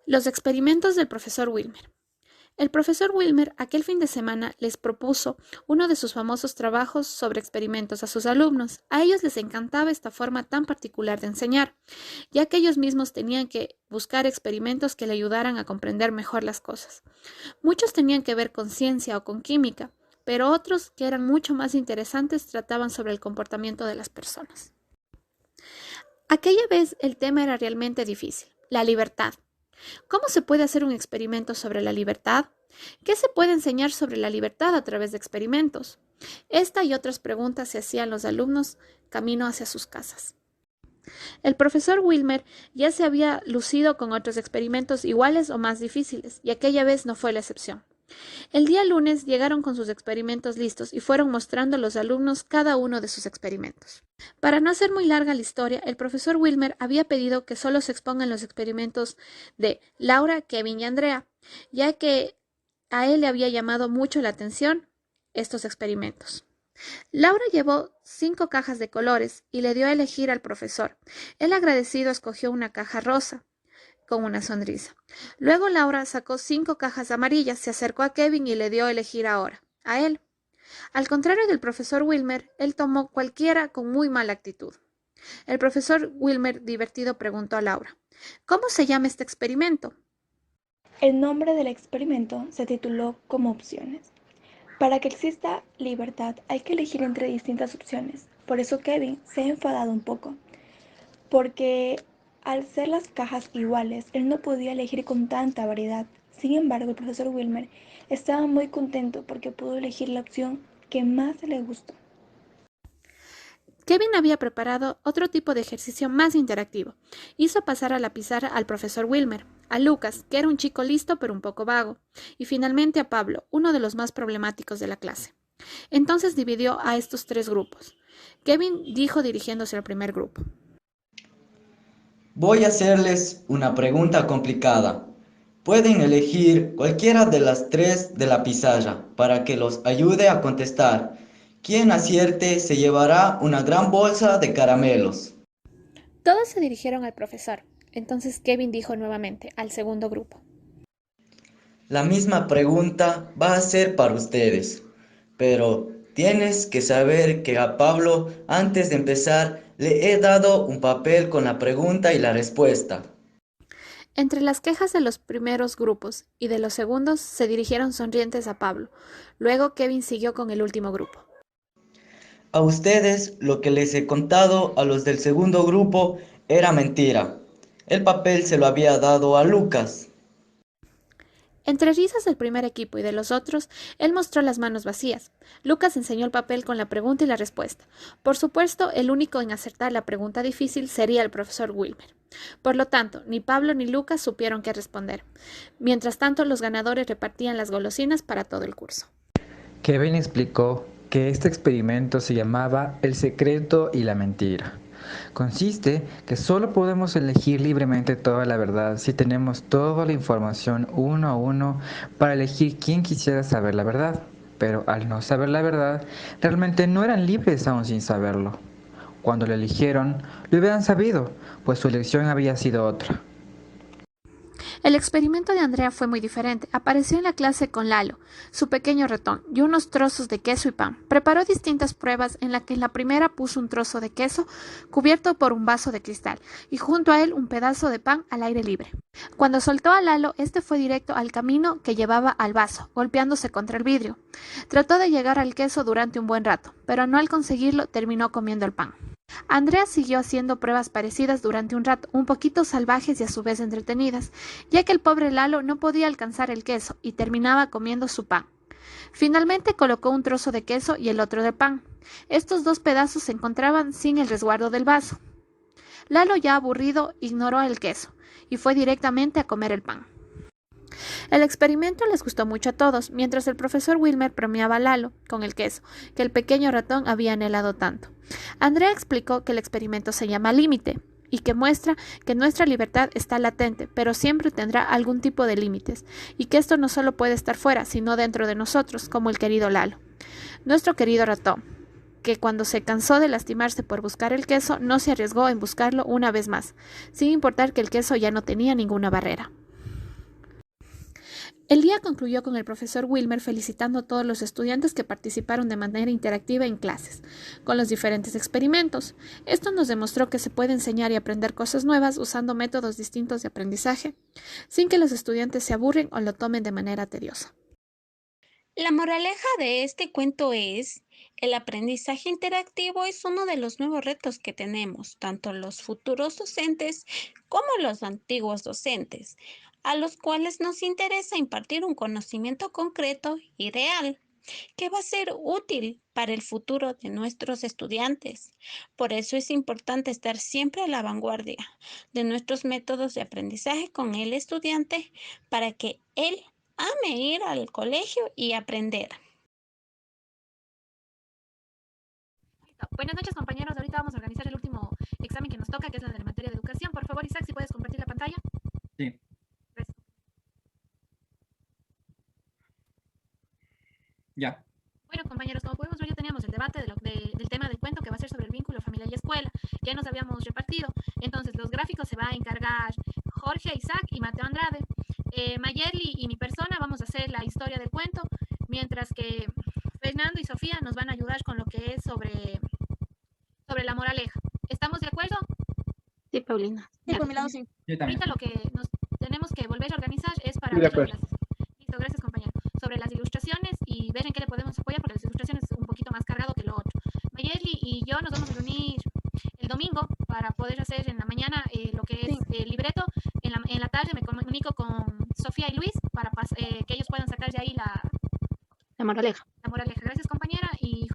Los experimentos del profesor Wilmer. El profesor Wilmer aquel fin de semana les propuso uno de sus famosos trabajos sobre experimentos a sus alumnos. A ellos les encantaba esta forma tan particular de enseñar, ya que ellos mismos tenían que buscar experimentos que le ayudaran a comprender mejor las cosas. Muchos tenían que ver con ciencia o con química, pero otros, que eran mucho más interesantes, trataban sobre el comportamiento de las personas. Aquella vez el tema era realmente difícil, la libertad. ¿Cómo se puede hacer un experimento sobre la libertad? ¿Qué se puede enseñar sobre la libertad a través de experimentos? Esta y otras preguntas se hacían los alumnos camino hacia sus casas. El profesor Wilmer ya se había lucido con otros experimentos iguales o más difíciles, y aquella vez no fue la excepción. El día lunes llegaron con sus experimentos listos y fueron mostrando a los alumnos cada uno de sus experimentos. Para no hacer muy larga la historia, el profesor Wilmer había pedido que solo se expongan los experimentos de Laura, Kevin y Andrea, ya que a él le había llamado mucho la atención estos experimentos. Laura llevó 5 cajas de colores y le dio a elegir al profesor. El agradecido escogió una caja rosa con una sonrisa. Luego Laura sacó 5 cajas amarillas, se acercó a Kevin y le dio a elegir ahora, a él. Al contrario del profesor Wilmer, él tomó cualquiera con muy mala actitud. El profesor Wilmer, divertido, preguntó a Laura, ¿cómo se llama este experimento? El nombre del experimento se tituló como opciones. Para que exista libertad hay que elegir entre distintas opciones. Por eso Kevin se ha enfadado un poco, porque al ser las cajas iguales, él no podía elegir con tanta variedad. Sin embargo, el profesor Wilmer estaba muy contento porque pudo elegir la opción que más le gustó. Kevin había preparado otro tipo de ejercicio más interactivo. Hizo pasar a la pizarra al profesor Wilmer, a Lucas, que era un chico listo pero un poco vago, y finalmente a Pablo, uno de los más problemáticos de la clase. Entonces dividió a estos 3 grupos. Kevin dijo dirigiéndose al primer grupo. Voy a hacerles una pregunta complicada. Pueden elegir cualquiera de las 3 de la pizarra para que los ayude a contestar. Quien acierte se llevará una gran bolsa de caramelos. Todos se dirigieron al profesor. Entonces Kevin dijo nuevamente al segundo grupo. La misma pregunta va a ser para ustedes, pero tienes que saber que a Pablo, antes de empezar, le he dado un papel con la pregunta y la respuesta. Entre las quejas de los primeros grupos y de los segundos se dirigieron sonrientes a Pablo. Luego Kevin siguió con el último grupo. A ustedes lo que les he contado a los del segundo grupo era mentira. El papel se lo había dado a Lucas. Entre risas del primer equipo y de los otros, él mostró las manos vacías. Lucas enseñó el papel con la pregunta y la respuesta. Por supuesto, el único en acertar la pregunta difícil sería el profesor Wilmer. Por lo tanto, ni Pablo ni Lucas supieron qué responder. Mientras tanto, los ganadores repartían las golosinas para todo el curso. Kevin explicó que este experimento se llamaba El secreto y la mentira. Consiste que solo podemos elegir libremente toda la verdad si tenemos toda la información uno a uno para elegir quién quisiera saber la verdad. Pero al no saber la verdad, realmente no eran libres aún sin saberlo. Cuando lo eligieron, lo hubieran sabido, pues su elección había sido otra. El experimento de Andrea fue muy diferente. Apareció en la clase con Lalo, su pequeño ratón, y unos trozos de queso y pan. Preparó distintas pruebas en las que en la primera puso un trozo de queso cubierto por un vaso de cristal y junto a él un pedazo de pan al aire libre. Cuando soltó a Lalo, este fue directo al camino que llevaba al vaso, golpeándose contra el vidrio. Trató de llegar al queso durante un buen rato, pero no al conseguirlo terminó comiendo el pan. Andrea siguió haciendo pruebas parecidas durante un rato, un poquito salvajes y a su vez entretenidas, ya que el pobre Lalo no podía alcanzar el queso y terminaba comiendo su pan. Finalmente colocó un trozo de queso y el otro de pan. Estos 2 pedazos se encontraban sin el resguardo del vaso. Lalo, ya aburrido, ignoró el queso y fue directamente a comer el pan. El experimento les gustó mucho a todos, mientras el profesor Wilmer premiaba a Lalo con el queso, que el pequeño ratón había anhelado tanto. Andrea explicó que el experimento se llama límite y que muestra que nuestra libertad está latente, pero siempre tendrá algún tipo de límites, y que esto no solo puede estar fuera, sino dentro de nosotros, como el querido Lalo. Nuestro querido ratón, que cuando se cansó de lastimarse por buscar el queso, no se arriesgó en buscarlo una vez más, sin importar que el queso ya no tenía ninguna barrera. El día concluyó con el profesor Wilmer felicitando a todos los estudiantes que participaron de manera interactiva en clases, con los diferentes experimentos. Esto nos demostró que se puede enseñar y aprender cosas nuevas usando métodos distintos de aprendizaje, sin que los estudiantes se aburren o lo tomen de manera tediosa. La moraleja de este cuento es, el aprendizaje interactivo es uno de los nuevos retos que tenemos, tanto los futuros docentes como los antiguos docentes, a los cuales nos interesa impartir un conocimiento concreto y real, que va a ser útil para el futuro de nuestros estudiantes. Por eso es importante estar siempre a la vanguardia de nuestros métodos de aprendizaje con el estudiante para que él ame ir al colegio y aprender. Buenas noches, compañeros. Ahorita vamos a organizar el último examen que nos toca, que es la de la materia de educación. Por favor, Isaac, si puedes compartir la pantalla. Sí. Gracias. Ya. Bueno, compañeros, como podemos ver, ya teníamos el debate del tema del cuento que va a ser sobre el vínculo familia y escuela. Ya nos habíamos repartido. Entonces, los gráficos se va a encargar Jorge, Isaac y Mateo Andrade. Mayerly y mi persona vamos a hacer la historia del cuento, mientras que Fernando y Sofía nos van a ayudar con lo que es sobre la moraleja. ¿Estamos de acuerdo? Sí, Paulina. Ya. Por mi lado, sí. Yo también. Ahorita lo que nos tenemos que volver a organizar es para Sí, de ver acuerdo. listo, gracias compañero, sobre las ilustraciones y ver en qué le podemos apoyar, porque las ilustraciones es un poquito más cargado que lo otro. Mayerly y yo nos vamos a reunir el domingo para poder hacer en la mañana lo que es el libreto. En la tarde me comunico con Sofía y Luis para que ellos puedan sacar de ahí La moraleja. la moraleja. Gracias compañera y